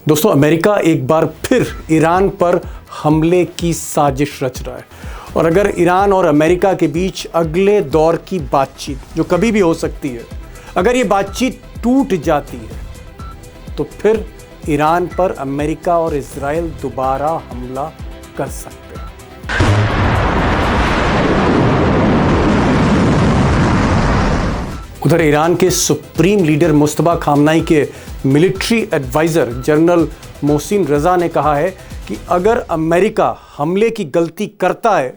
दोस्तों, अमेरिका एक बार फिर ईरान पर हमले की साजिश रच रहा है। और अगर ईरान और अमेरिका के बीच अगले दौर की बातचीत, जो कभी भी हो सकती है, अगर ये बातचीत टूट जाती है तो फिर ईरान पर अमेरिका और इजराइल दोबारा हमला कर सकते हैं। उधर ईरान के सुप्रीम लीडर मुस्तफा खामनाई के military adviser general Mohsin Raza ने कहा है कि अगर अमेरिका हमले की गलती करता है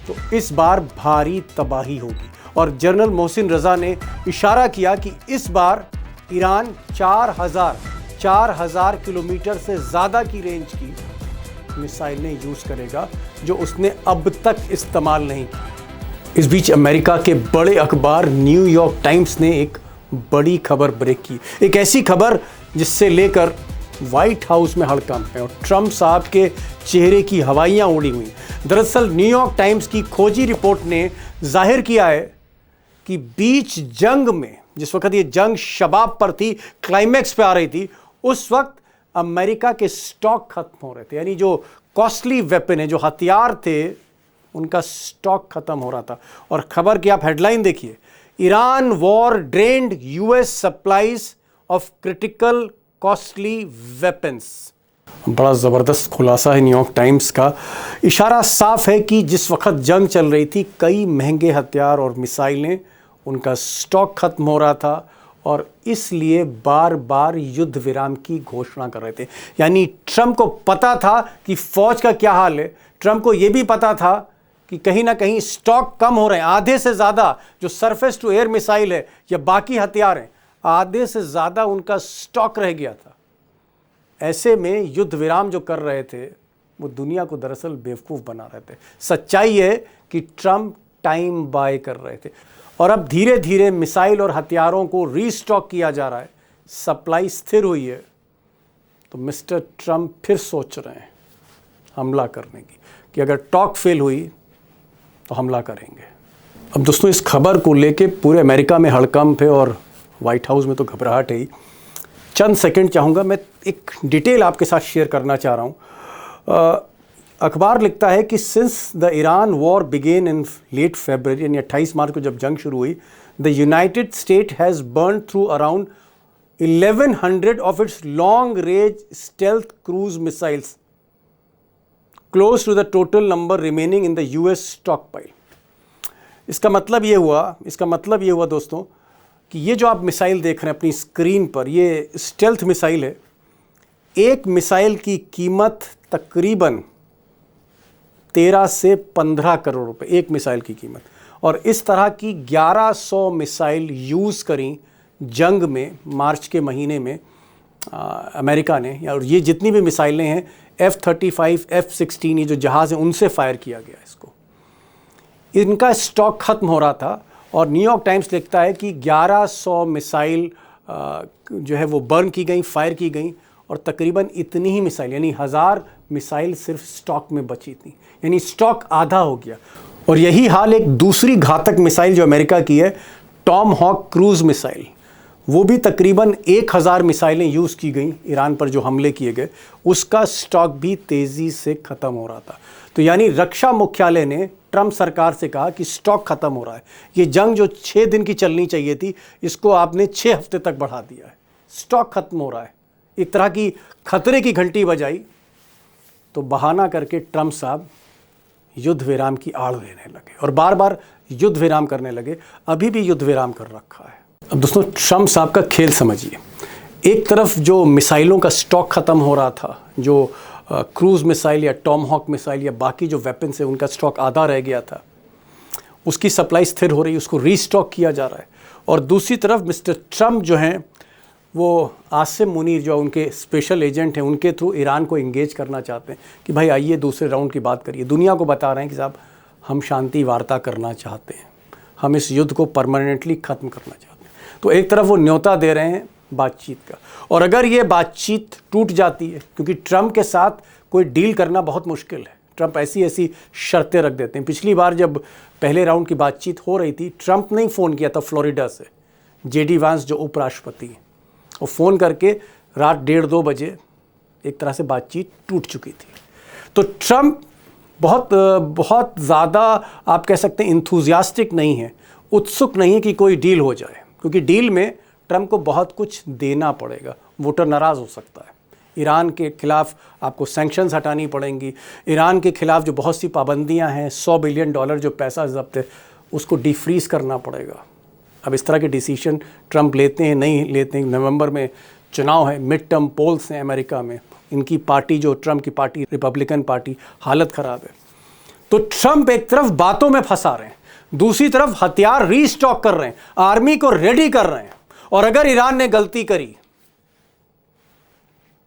तो इस बार भारी तबाही होगी। और जनरल मोहसिन रजा ने इशारा किया कि इस बार ईरान 4000 किलोमीटर से ज़्यादा की रेंज की मिसाइलें यूज़ करेगा जो उसने अब तक इस्तेमाल नहीं की। इस बीच अमेरिका के बड़े अखबार न्यूयॉर्क टाइम्स ने एक बड़ी खबर ब्रेक की, एक ऐसी खबर जिससे लेकर व्हाइट हाउस में हड़कंप है और ट्रंप साहब के चेहरे की हवाइयां उड़ी हुई। दरअसल न्यूयॉर्क टाइम्स की खोजी रिपोर्ट ने जाहिर किया है कि बीच जंग में, जिस वक्त ये जंग शबाब पर थी, क्लाइमैक्स पे आ रही थी, उस वक्त अमेरिका के स्टॉक खत्म हो रहे थे। यानी जो कॉस्टली वेपन है, जो हथियार थे, उनका स्टॉक खत्म हो रहा था। और खबर की आप हेडलाइन देखिए, Iran war drained US supplies of critical costly weapons. बड़ा ज़बरदस्त खुलासा है न्यूयॉर्क टाइम्स का। इशारा साफ है कि जिस वक्त जंग चल रही थी, कई महंगे हथियार और मिसाइलें, उनका स्टॉक खत्म हो रहा था और इसलिए बार बार युद्ध विराम की घोषणा कर रहे थे। यानी ट्रंप को पता था कि फौज का क्या हाल है। ट्रंप को यह भी पता था कि कहीं ना कहीं स्टॉक कम हो रहे हैं। आधे से ज़्यादा जो सरफेस टू एयर मिसाइल है या बाकी हथियार हैं, आधे से ज़्यादा उनका स्टॉक रह गया था। ऐसे में युद्ध विराम जो कर रहे थे वो दुनिया को दरअसल बेवकूफ़ बना रहे थे। सच्चाई है कि ट्रंप टाइम बाय कर रहे थे और अब धीरे धीरे मिसाइल और हथियारों को रीस्टॉक किया जा रहा है। सप्लाई स्थिर हुई है तो मिस्टर ट्रंप फिर सोच रहे हैं हमला करने की, कि अगर टॉक फेल हुई तो हमला करेंगे। अब दोस्तों, इस खबर को लेके पूरे अमेरिका में हड़कंप है और व्हाइट हाउस में तो घबराहट है ही। चंद सेकंड चाहूँगा, मैं एक डिटेल आपके साथ शेयर करना चाह रहा हूँ। अखबार लिखता है कि since the Iran war began in late February, यानी 28 मार्च को जब जंग शुरू हुई, the United State has burn through around 1100 of its long range stealth cruise missiles, close to the total number remaining in the US stockpile. इसका मतलब ये हुआ दोस्तों कि ये जो आप मिसाइल देख रहे हैं अपनी स्क्रीन पर, ये स्टेल्थ मिसाइल है। एक मिसाइल की कीमत तकरीबन 13 से 15 करोड़ रुपए, एक मिसाइल की कीमत। और इस तरह की 1100 मिसाइल यूज़ करी जंग में, मार्च के महीने में अमेरिका ने। और ये जितनी भी मिसाइलें हैं, F-35, F-16, ये जो जहाज़ हैं, उनसे फायर किया गया इसको। इनका स्टॉक खत्म हो रहा था और न्यूयॉर्क टाइम्स लिखता है कि 1100 मिसाइल जो है वो बर्न की गई, फायर की गई, और तकरीबन इतनी ही मिसाइल, यानी 1000 मिसाइल सिर्फ स्टॉक में बची थी। यानी स्टॉक आधा हो गया। और यही हाल एक दूसरी घातक मिसाइल जो अमेरिका की है, टॉम हॉक क्रूज मिसाइल। वो भी तकरीबन 1000 मिसाइलें यूज़ की गई ईरान पर जो हमले किए गए, उसका स्टॉक भी तेज़ी से ख़त्म हो रहा था। तो यानी रक्षा मुख्यालय ने ट्रंप सरकार से कहा कि स्टॉक ख़त्म हो रहा है, ये जंग जो 6 दिन की चलनी चाहिए थी, इसको आपने 6 हफ्ते तक बढ़ा दिया है, स्टॉक खत्म हो रहा है। एक तरह की खतरे की घंटी बजाई तो बहाना करके ट्रंप साहब युद्ध विराम की आड़ लेने लगे और बार बार युद्ध विराम करने लगे। अभी भी युद्ध विराम कर रखा है। अब दोस्तों, ट्रंप साहब का खेल समझिए। एक तरफ जो मिसाइलों का स्टॉक ख़त्म हो रहा था, जो क्रूज़ मिसाइल या टॉम हॉक मिसाइल या बाकी जो वेपन्स है, उनका स्टॉक आधा रह गया था, उसकी सप्लाई स्थिर हो रही है, उसको रीस्टॉक किया जा रहा है। और दूसरी तरफ मिस्टर ट्रंप जो हैं, वो आसिम मुनीर जो उनके स्पेशल एजेंट हैं, उनके थ्रू ईरान को इंगेज करना चाहते हैं कि भाई आइए दूसरे राउंड की बात करिए। दुनिया को बता रहे हैं कि साहब हम शांति वार्ता करना चाहते हैं, हम इस युद्ध को परमानेंटली ख़त्म करना चाहते हैं। तो एक तरफ वो न्योता दे रहे हैं बातचीत का, और अगर ये बातचीत टूट जाती है, क्योंकि ट्रंप के साथ कोई डील करना बहुत मुश्किल है, ट्रंप ऐसी शर्तें रख देते हैं। पिछली बार जब पहले राउंड की बातचीत हो रही थी, ट्रंप ने ही फ़ोन किया था फ्लोरिडा से, जेडी वांस जो उपराष्ट्रपति हैं, और फ़ोन करके रात 1:30-2 बजे एक तरह से बातचीत टूट चुकी थी। तो ट्रंप बहुत बहुत ज़्यादा आप कह सकते हैं इंथुजियास्टिक नहीं है, उत्सुक नहीं है कि कोई डील हो जाए, क्योंकि डील में ट्रंप को बहुत कुछ देना पड़ेगा, वोटर नाराज़ हो सकता है। ईरान के खिलाफ आपको सैंक्शंस हटानी पड़ेंगी, ईरान के खिलाफ जो बहुत सी पाबंदियां हैं, $100 बिलियन जो पैसा जब्त है उसको डिफ्रीज करना पड़ेगा। अब इस तरह के डिसीजन ट्रंप लेते हैं नहीं लेते हैं, नवंबर में चुनाव है, मिड टर्म पोल्स हैं अमेरिका में, इनकी पार्टी जो ट्रंप की पार्टी रिपब्लिकन पार्टी हालत ख़राब है। तो ट्रंप एक तरफ बातों में फंसा रहे हैं, दूसरी तरफ हथियार रीस्टॉक कर रहे हैं, आर्मी को रेडी कर रहे हैं, और अगर ईरान ने गलती करी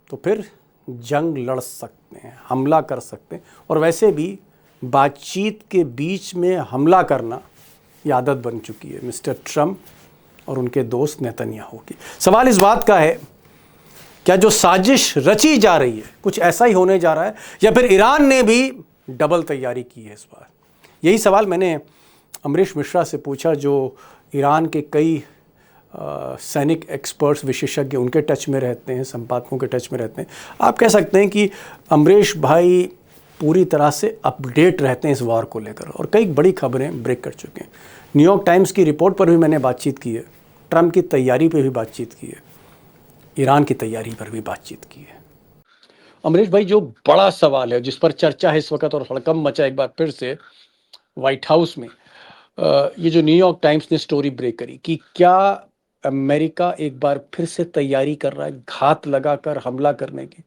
तो फिर जंग लड़ सकते हैं, हमला कर सकते हैं। और वैसे भी बातचीत के बीच में हमला करना ये आदत बन चुकी है मिस्टर ट्रंप और उनके दोस्त नेतन्याहू की। सवाल इस बात का है, क्या जो साजिश रची जा रही है कुछ ऐसा ही होने जा रहा है, या फिर ईरान ने भी डबल तैयारी की है इस बार? यही सवाल मैंने अमरीश मिश्रा से पूछा, जो ईरान के कई सैनिक एक्सपर्ट्स विशेषज्ञ उनके टच में रहते हैं, संपादकों के टच में रहते हैं। आप कह सकते हैं कि अमरीश भाई पूरी तरह से अपडेट रहते हैं इस वार को लेकर, और कई बड़ी खबरें ब्रेक कर चुके हैं। न्यूयॉर्क टाइम्स की रिपोर्ट पर भी मैंने बातचीत की है, ट्रंप की तैयारी पर भी बातचीत की है, ईरान की तैयारी पर भी बातचीत की है। अमरीश भाई, जो बड़ा सवाल है जिस पर चर्चा है इस वक्त और हड़कंप मचा एक बार फिर से व्हाइट हाउस में, ये जो न्यूयॉर्क टाइम्स ने स्टोरी ब्रेक करी कि क्या अमेरिका एक बार फिर से तैयारी कर रहा है घात लगाकर हमला करने की,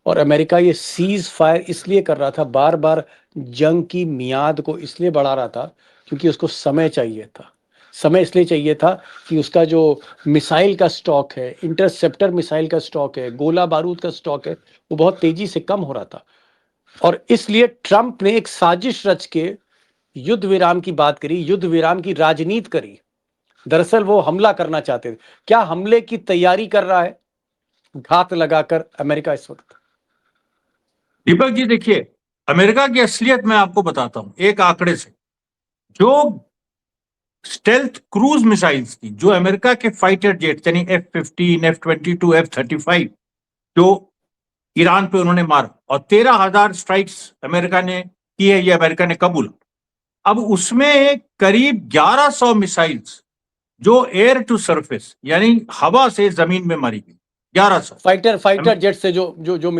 और अमेरिका ये सीज फायर इसलिए कर रहा था, बार बार जंग की मियाद को इसलिए बढ़ा रहा था क्योंकि उसको समय चाहिए था। समय इसलिए चाहिए था कि उसका जो मिसाइल का स्टॉक है, इंटरसेप्टर मिसाइल का स्टॉक है, गोला बारूद का स्टॉक है, वो बहुत तेजी से कम हो रहा था। और इसलिए ट्रंप ने एक साजिश रच के युद्ध विराम की बात करी, युद्ध विराम की राजनीति करी। दरअसल वो हमला करना चाहते थे। क्या हमले की तैयारी कर रहा है घात लगाकर अमेरिका इस वक्त? दीपक जी, देखिए, अमेरिका की असलियत मैं आपको बताता हूं एक आंकड़े से। जो स्टेल्थ क्रूज मिसाइल्स की, जो अमेरिका के फाइटर जेट यानी F-15, F-22, F-35 जो ईरान पे उन्होंने मारा, और 13,000 स्ट्राइक्स अमेरिका ने की है, ये अमेरिका ने कबूला। अब उसमें करीब 1100 मिसाइल्स जो एयर टू सरफेस यानी हवा से जमीन में मारी गई, 1100 फाइटर जेट से जो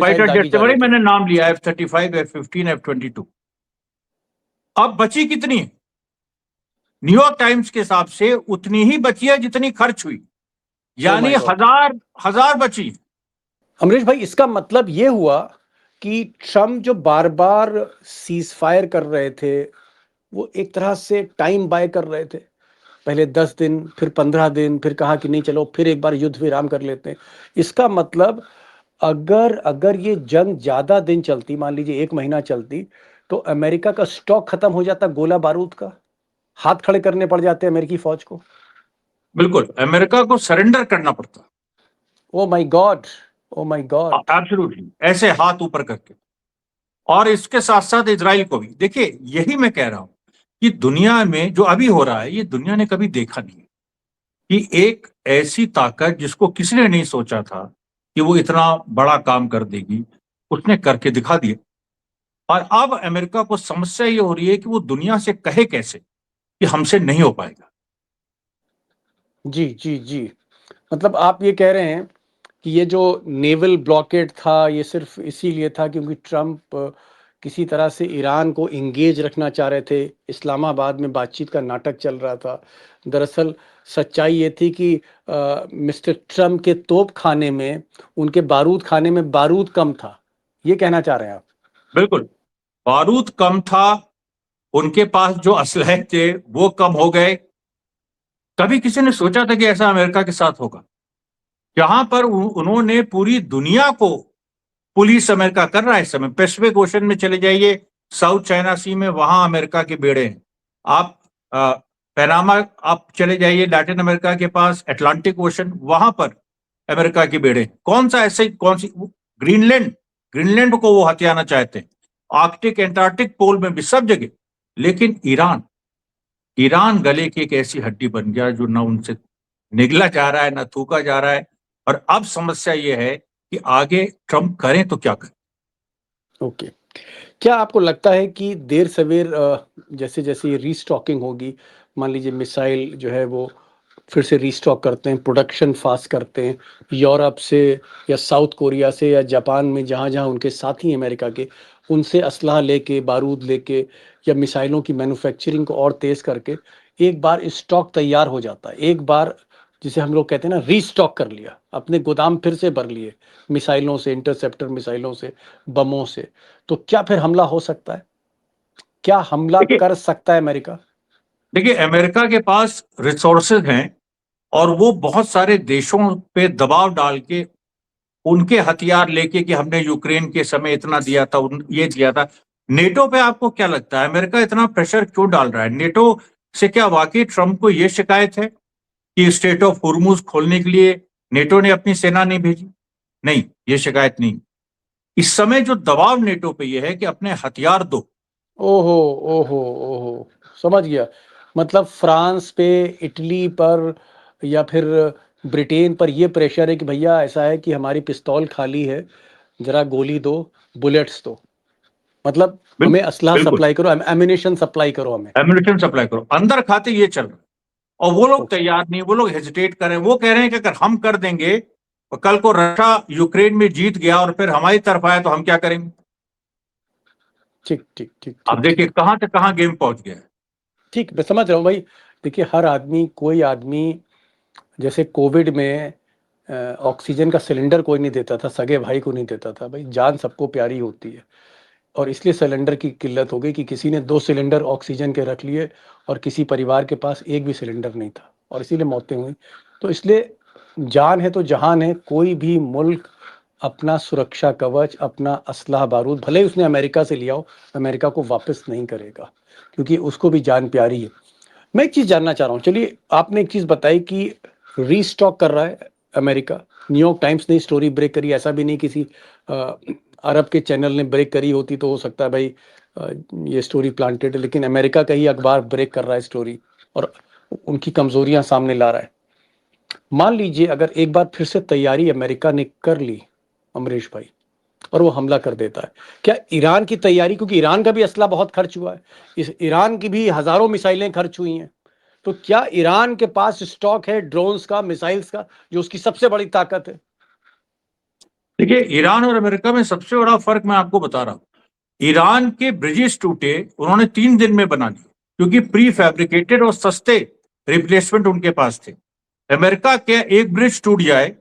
फाइटर जेट से बड़ी, मैंने नाम लिया F-35, F-15, F-22। अब बची कितनी है? न्यूयॉर्क टाइम्स के हिसाब से उतनी ही बची है जितनी खर्च हुई, यानी हजार बची। अमरीश भाई, इसका मतलब यह हुआ कि ट्रंप जो बार बार सीज फायर कर रहे थे, वो एक तरह से टाइम बाय कर रहे थे। पहले 10 दिन, फिर 15 दिन, फिर कहा कि नहीं चलो फिर एक बार युद्ध विराम कर लेते हैं। इसका मतलब अगर ये जंग ज्यादा दिन चलती, मान लीजिए 1 महीना चलती, तो अमेरिका का स्टॉक खत्म हो जाता गोला बारूद का, हाथ खड़े करने पड़ जाते अमेरिकी फौज को। बिल्कुल, अमेरिका को सरेंडर करना पड़ता। Oh my God, oh my God, absolutely, ऐसे हाथ ऊपर करके। और इसके साथ साथ इजराइल को भी। देखिए, यही मैं कह रहा हूं कि दुनिया में जो अभी हो रहा है, ये दुनिया ने कभी देखा नहीं है कि एक ऐसी ताकत जिसको किसी ने नहीं सोचा था कि वो इतना बड़ा काम कर देगी, उसने करके दिखा दिया। और अब अमेरिका को समस्या ये हो रही है कि वो दुनिया से कहे कैसे कि हमसे नहीं हो पाएगा। जी जी जी, मतलब आप ये कह रहे हैं कि ये जो नेवल ब्लॉकेड था, ये सिर्फ इसीलिए था क्योंकि ट्रंप किसी तरह से ईरान को इंगेज रखना चाह रहे थे। इस्लामाबाद में बातचीत का नाटक चल रहा था। दरअसल सच्चाई ये थी कि मिस्टर ट्रंप के तोप खाने में, उनके बारूद खाने में बारूद कम था, ये कहना चाह रहे हैं आप? बिल्कुल, बारूद कम था, उनके पास जो असलहे थे वो कम हो गए। कभी किसी ने सोचा था कि ऐसा अमेरिका के साथ होगा? जहां पर उन्होंने पूरी दुनिया को, पुलिस अमेरिका कर रहा है इस समय। पैसिफिक ओशन में चले जाइए, साउथ चाइना सी में, वहां अमेरिका के बेड़े हैं। आप पैनामा आप चले जाइए, लैटिन अमेरिका के पास अटलांटिक ओशन, वहां पर अमेरिका के बेड़े। कौन सी ग्रीनलैंड को वो हथियाना चाहते हैं, आर्कटिक एंटार्क्टिक पोल में भी, सब जगह। लेकिन ईरान गले की एक ऐसी हड्डी बन गया जो ना उनसे निगला जा रहा है, ना थूका जा रहा है। और अब समस्या यह है कि आगे ट्रंप करें तो क्या करें। ओके। क्या आपको लगता है कि देर सवेर जैसे जैसे रीस्टॉकिंग होगी, मान लीजिए मिसाइल जो है वो फिर से रीस्टॉक करते हैं, प्रोडक्शन फास्ट करते हैं यूरोप से या साउथ कोरिया से या जापान में, जहाँ जहाँ उनके साथी हैं अमेरिका के, उनसे असलहा लेके, बारूद लेके या मिसाइलों की मैन्युफैक्चरिंग को और तेज़ करके एक बार स्टॉक तैयार हो जाता है, एक बार जिसे हम लोग कहते हैं ना रीस्टॉक कर लिया, अपने गोदाम फिर से भर लिए मिसाइलों से, इंटरसेप्टर मिसाइलों से, बमों से, तो क्या फिर हमला हो सकता है? क्या हमला देखिए कर सकता है अमेरिका? देखिए अमेरिका के पास रिसोर्सेज हैं और वो बहुत सारे देशों पे दबाव डाल के उनके हथियार लेके कि हमने यूक्रेन के समय इतना दिया था, ये दिया था। नेटो पे आपको क्या लगता है अमेरिका इतना प्रेशर क्यों डाल रहा है? नेटो से क्या वाकई ट्रंप को ये शिकायत है कि स्टेट ऑफ हुर्मुज खोलने के लिए नेटो ने अपनी सेना नहीं भेजी? नहीं, ये शिकायत नहीं। इस समय जो दबाव नेटो पे ये है कि अपने हथियार दो। ओहो, ओहो, ओहो! समझ गया। मतलब फ्रांस पे, इटली पर या फिर ब्रिटेन पर ये प्रेशर है कि भैया ऐसा है कि हमारी पिस्तौल खाली है, ज़रा गोली दो, बुलेट्स दो। मतलब हमें बिल्कुल असलहा बिल्कुल, सप्लाई करो, एम्यूनेशन सप्लाई करो हमें। एम्यूनिशन सप्लाई करो, अंदर खाते ये चल रहा है। और वो लोग ओके, तैयार नहीं, वो लोग हेजिटेट कर रहे हैं। वो कह रहे हैं कि अगर हम कर देंगे और कल को रशिया यूक्रेन में जीत गया और फिर हमारी तरफ आया तो हम क्या करेंगे? ठीक, ठीक, ठीक, अब ठीक, देखिए ठीक। कहां से कहां गेम पहुंच गया है। ठीक, मैं समझ रहा हूँ भाई। देखिए हर आदमी, कोई आदमी जैसे कोविड में ऑक्सीजन का सिलेंडर कोई नहीं देता था, सगे भाई को नहीं देता था। भाई जान सबको प्यारी होती है और इसलिए सिलेंडर की किल्लत हो गई कि किसी ने 2 सिलेंडर ऑक्सीजन के रख लिए और किसी परिवार के पास एक भी सिलेंडर नहीं था और इसीलिए मौतें हुई। तो इसलिए जान है तो जहान है, कोई भी मुल्क अपना सुरक्षा कवच, अपना असलहा बारूद भले ही उसने अमेरिका से लिया हो, अमेरिका को वापस नहीं करेगा क्योंकि उसको भी जान प्यारी है। मैं एक चीज़ जानना चाह रहा हूँ, चलिए आपने एक चीज़ बताई कि रीस्टॉक कर रहा है अमेरिका। न्यूयॉर्क टाइम्स ने स्टोरी ब्रेक करी, ऐसा भी नहीं किसी अ, अरब के चैनल ने ब्रेक करी होती तो हो सकता है भाई अ, ये स्टोरी प्लांटेड है, लेकिन अमेरिका का ही अखबार ब्रेक कर रहा है स्टोरी और उनकी कमजोरियां सामने ला रहा है। मान लीजिए अगर एक बार फिर से तैयारी अमेरिका ने कर ली अमरीश भाई, और वो हमला कर देता है, क्या ईरान की तैयारी, क्योंकि ईरान का भी असला बहुत खर्च हुआ है, इस ईरान की भी हजारों मिसाइलें खर्च हुई हैं, तो क्या ईरान के पास स्टॉक है ड्रोन्स का, मिसाइल्स का, जो उसकी सबसे बड़ी ताकत है? देखिए ईरान और अमेरिका में सबसे बड़ा फर्क मैं आपको बता रहा हूं। ईरान के ब्रिजेस टूटे, उन्होंने 3 दिन में बना दिए क्योंकि प्री फैब्रिकेटेड और सस्ते रिप्लेसमेंट उनके पास थे। अमेरिका के एक ब्रिज टूट जाए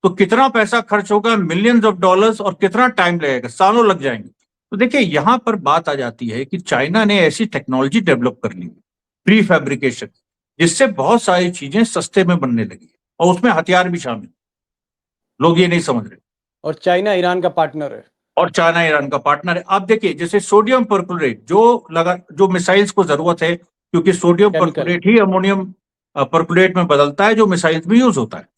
तो कितना पैसा खर्च होगा, मिलियंस ऑफ डॉलर्स, और कितना टाइम लगेगा, सालों लग जाएंगे। तो देखिए यहां पर बात आ जाती है कि चाइना ने ऐसी टेक्नोलॉजी डेवलप कर ली प्री फैब्रिकेशन, जिससे बहुत सारी चीजें सस्ते में बनने लगी और उसमें हथियार भी शामिल। लोग ये नहीं समझ रहे। और चाइना ईरान का पार्टनर है। और चाइना ईरान का पार्टनर है। आप देखिए जैसे सोडियम परक्लोरेट जो मिसाइल्स को जरूरत है, क्योंकि सोडियम केमिकल है। परक्लोरेट ही अमोनियम परक्लोरेट में बदलता है जो मिसाइल्स में यूज होता है।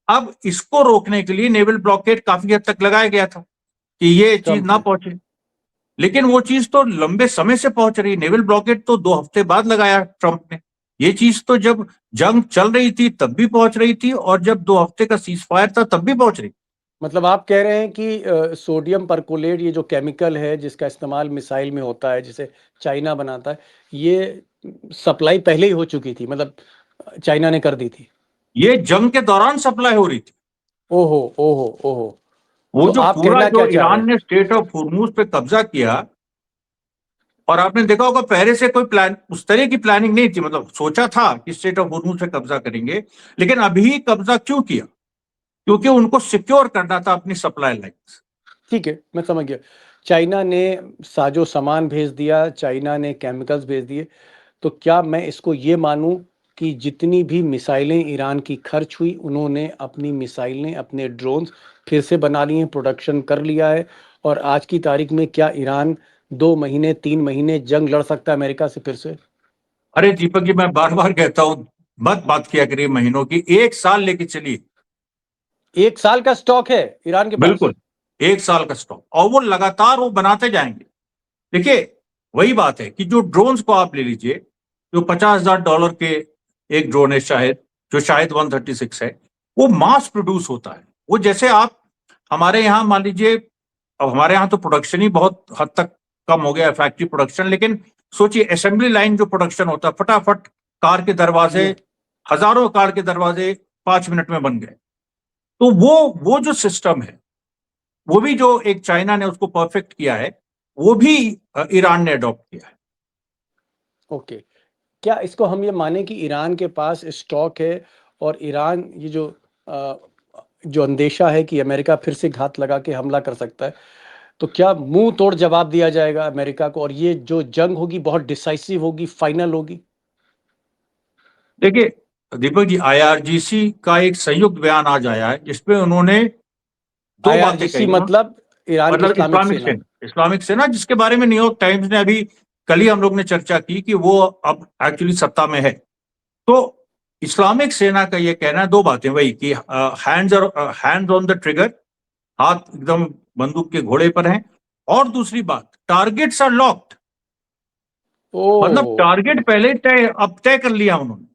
अब इसको रोकने के लिए नेवल ब्लॉकेड काफी हद तक लगाया गया था कि ये चीज ट्रंप ना ने। पहुंचे, लेकिन वो चीज तो लंबे समय से पहुंच रही। नेवल ब्लॉकेड तो 2 हफ्ते बाद लगाया ट्रंप ने। ये चीज तो जब जंग चल रही थी तब भी पहुंच रही थी, और जब 2 हफ्ते का सीज फायर था तब भी पहुंच रही। मतलब आप कह रहे हैं कि सोडियम परकोलेट, ये जो केमिकल है जिसका इस्तेमाल मिसाइल में होता है, जिसे चाइना बनाता है, ये सप्लाई पहले ही हो चुकी थी, मतलब चाइना ने कर दी थी? ये जंग के दौरान सप्लाई हो रही थी। ओहो, ओहो, ओहो! वो तो जो आप पूरा कहना जो क्या चाह रहे ईरान हैं? ने स्टेट ऑफ हुर्मुज पे कब्जा किया, और आपने देखा होगा पहले से कोई प्लान, उस तरह की प्लानिंग नहीं थी। मतलब सोचा था कि स्टेट ऑफ हुर्मुज पे कब्जा करेंगे, लेकिन अभी कब्जा क्यों किया? क्योंकि उनको सिक्योर करना था अपनी सप्लाई लाइन्स। ठीक है, मैं समझ गया। चाइना ने साजो सामान भेज दिया, चाइना ने केमिकल्स भेज दिए, तो क्या मैं इसको ये मानूं कि जितनी भी मिसाइलें ईरान की खर्च हुई, उन्होंने अपनी मिसाइलें, अपने ड्रोन्स फिर से बना लिए हैं, प्रोडक्शन कर लिया है, और आज की तारीख में क्या ईरान 2 महीने, 3 महीने जंग लड़ सकता है अमेरिका से फिर से? अरे दीपक जी, मैं बार बार कहता हूं मत बात किया करिए महीनों की, 1 साल लेके चलिए। 1 साल का स्टॉक है ईरान के पास? बिल्कुल, 1 साल का स्टॉक, और वो लगातार वो बनाते जाएंगे। देखिए वही बात है कि जो ड्रोन्स को आप ले लीजिए, जो $50,000 के एक ड्रोन है शायद, जो शायद 136 है, वो मास प्रोड्यूस होता है। वो जैसे आप हमारे यहाँ मान लीजिए, अब हमारे यहाँ तो प्रोडक्शन ही बहुत हद तक कम हो गया है, फैक्ट्री प्रोडक्शन, लेकिन सोचिए असेंबली लाइन जो प्रोडक्शन होता है, फटाफट कार के दरवाजे, हजारों कार के दरवाजे 5 मिनट में बन गए। तो वो जो सिस्टम है, वो भी जो एक चाइना ने उसको परफेक्ट किया है, वो भी ईरान ने अडॉप्ट किया है। ओके, क्या इसको हम ये माने कि ईरान के पास स्टॉक है और ईरान ये जो अंदेशा है कि अमेरिका फिर से घात लगा के हमला कर सकता है, तो क्या मुंह तोड़ जवाब दिया जाएगा अमेरिका को और ये जो जंग होगी बहुत डिसाइसिव होगी, फाइनल होगी? देखिए दीपक जी, आईआरजीसी का एक संयुक्त बयान आज आया है जिसपे उन्होंने दो बातें आईआरजीसी कही। मतलब ईरान की मतलब इस्लामिक सेना। इस्लामिक सेना, जिसके बारे में न्यूयॉर्क टाइम्स ने अभी कल ही हम लोग ने चर्चा की कि वो अब एक्चुअली सत्ता में है। तो इस्लामिक सेना का ये कहना है, दो बातें वही कि हैंड्स ऑन द ट्रिगर, हाथ एकदम बंदूक के घोड़े पर हैं, और दूसरी बात, टारगेट्स आर लॉक्ड, मतलब ओ, टारगेट पहले तय कर लिया उन्होंने।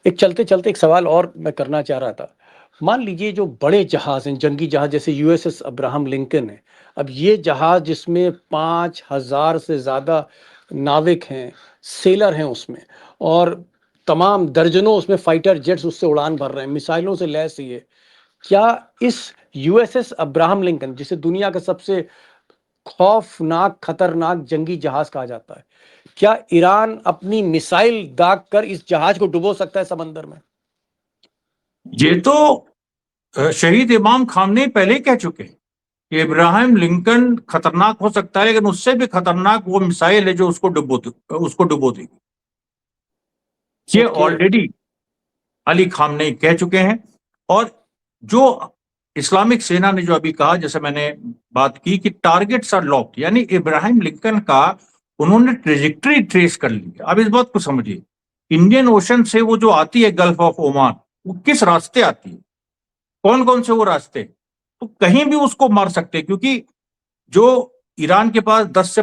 एक चलते चलते एक सवाल और मैं करना चाह रहा था। मान लीजिए जो बड़े जहाज हैं, जंगी जहाज जैसे यूएसएस अब्राहम लिंकन है, अब ये जहाज जिसमें 5,000 से ज्यादा नाविक हैं, सेलर हैं उसमें, और तमाम दर्जनों उसमें फाइटर जेट्स उससे उड़ान भर रहे हैं, मिसाइलों से लैस ये, क्या इस यूएसएस अब्राहम लिंकन, जिसे दुनिया का सबसे खौफनाक खतरनाक जंगी जहाज कहा जाता है, क्या ईरान अपनी मिसाइल दाग कर इस जहाज को डुबो सकता है समंदर में? ये तो शहीद इमाम खामने पहले ही कह चुके हैं कि इब्राहिम लिंकन खतरनाक हो सकता है, लेकिन उससे भी खतरनाक वो मिसाइल है जो उसको डुबो देगी। ये ओके, ऑलरेडी अली खामने कह चुके हैं। और जो इस्लामिक सेना ने जो अभी कहा, जैसे मैंने बात की कि टारगेट्स आर लॉक्ड, यानी इब्राहिम लिंकन का उन्होंने ट्रेजेक्टरी ट्रेस कर ली है। अब इस बात को समझिए, इंडियन ओशन से वो जो आती है गल्फ ऑफ ओमान, वो किस रास्ते आती है, कौन कौन से वो रास्ते, तो कहीं भी उसको मार सकते हैं, क्योंकि जो ईरान के पास 10 से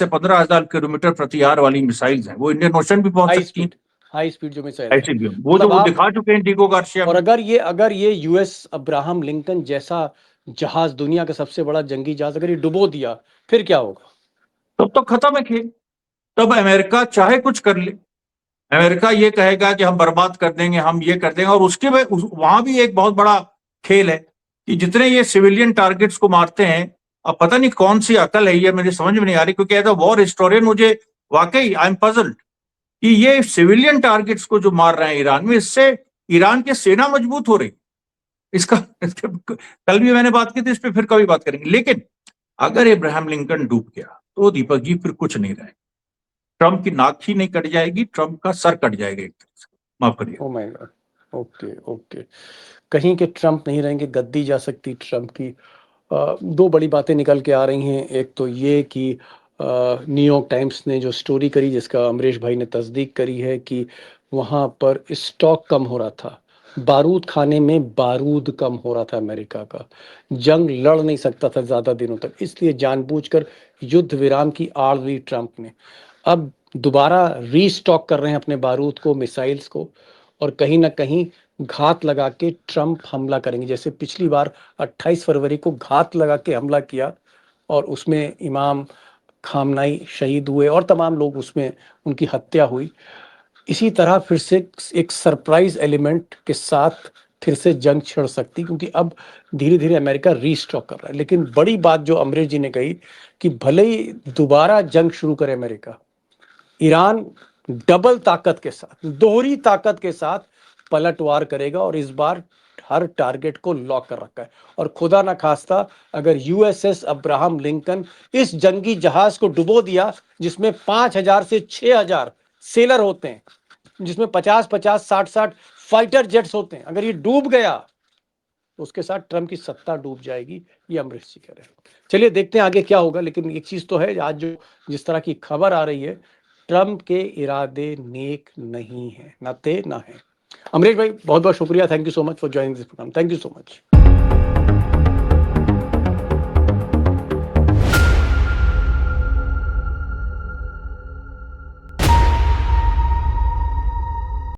15,000 किलोमीटर प्रति आवर वाली मिसाइल्स हैं, वो इंडियन ओशन भी पहुंच सकती हैं। हाई स्पीड जो मिसाइल्स हैं, ऐसे भी वो जो मतलब वो आप, दिखा चुके हैं इंडिगो गार्शिया और में। अगर ये यूएस अब्राहम लिंकन जैसा जहाज, दुनिया का सबसे बड़ा जंगी जहाज, अगर ये डुबो दिया, फिर क्या होगा? तब तो खत्म है खेल। तब अमेरिका चाहे कुछ कर ले, अमेरिका ये कहेगा कि हम बर्बाद कर देंगे, हम ये कर देंगे, और वहां भी एक बहुत बड़ा खेल है कि जितने ये सिविलियन टारगेट्स को मारते हैं, अब पता नहीं कौन सी अकल है ये, मुझे समझ में नहीं आ रही, क्योंकि एज अ वॉर हिस्टोरियन मुझे वाकई आई एम पजल्ड कि ये सिविलियन टारगेट्स को जो मार रहे हैं ईरान में, इससे ईरान की सेना मजबूत हो रही। इसका कल भी मैंने बात की थी, इस पर फिर कभी बात करेंगे। लेकिन अगर इब्राहिम लिंकन डूब गया तो दीपक जी फिर कुछ नहीं रहे, ट्रंप की नाक ही नहीं कट जाएगी, ट्रंप का सर कट जाएगा एक तरह से, माफ करिए। Oh my God, okay okay, कहीं के ट्रंप नहीं रहेंगे, गद्दी जा सकती ट्रंप की। दो बड़ी बातें निकल के आ रही हैं। एक तो ये कि न्यूयॉर्क टाइम्स ने जो स्टोरी करी, जिसका अमरीश भाई ने तस्दीक करी है, कि वहाँ पर स्टॉक कम हो रहा था, बारूद खाने में बारूद कम हो रहा था, अमेरिका का जंग लड़ नहीं सकता था ज़्यादा दिनों तक, इसलिए जानबूझकर युद्ध विराम की आड़ ली ट्रंप ने। अब दोबारा रीस्टॉक कर रहे हैं अपने बारूद को, मिसाइल्स को, और कहीं ना कहीं घात लगा के ट्रंप हमला करेंगे, जैसे पिछली बार 28 फरवरी को घात लगा के हमला किया और उसमें इमाम खामनाई शहीद हुए और तमाम लोग उसमें, उनकी हत्या हुई। इसी तरह फिर से एक सरप्राइज एलिमेंट के साथ फिर से जंग छिड़ सकती, क्योंकि अब धीरे धीरे अमेरिका रीस्टॉक कर रहा है। लेकिन बड़ी बात जो अमरीश जी ने कही कि भले ही दोबारा जंग शुरू करे अमेरिका, ईरान डबल ताकत के साथ, दोहरी ताकत के साथ पलटवार करेगा, और इस बार हर टारगेट को लॉक कर रखा है। और खुदा ना खास्ता अगर यूएसएस अब्राहम लिंकन इस जंगी जहाज को डुबो दिया, जिसमें 5,000 से 6,000 सेलर होते हैं, जिसमें 50-50, 60-60 फाइटर जेट्स होते हैं, अगर ये डूब गया तो उसके साथ ट्रंप की सत्ता डूब जाएगी, ये अमरीश जी कह रहे हैं। चलिए देखते हैं आगे क्या होगा, लेकिन एक चीज तो है, आज जो जिस तरह की खबर आ रही है, ट्रंप के इरादे नेक नहीं है, ना थे ना है। अमरीश भाई बहुत बहुत शुक्रिया, thank you so much for joining this programme, thank you so much.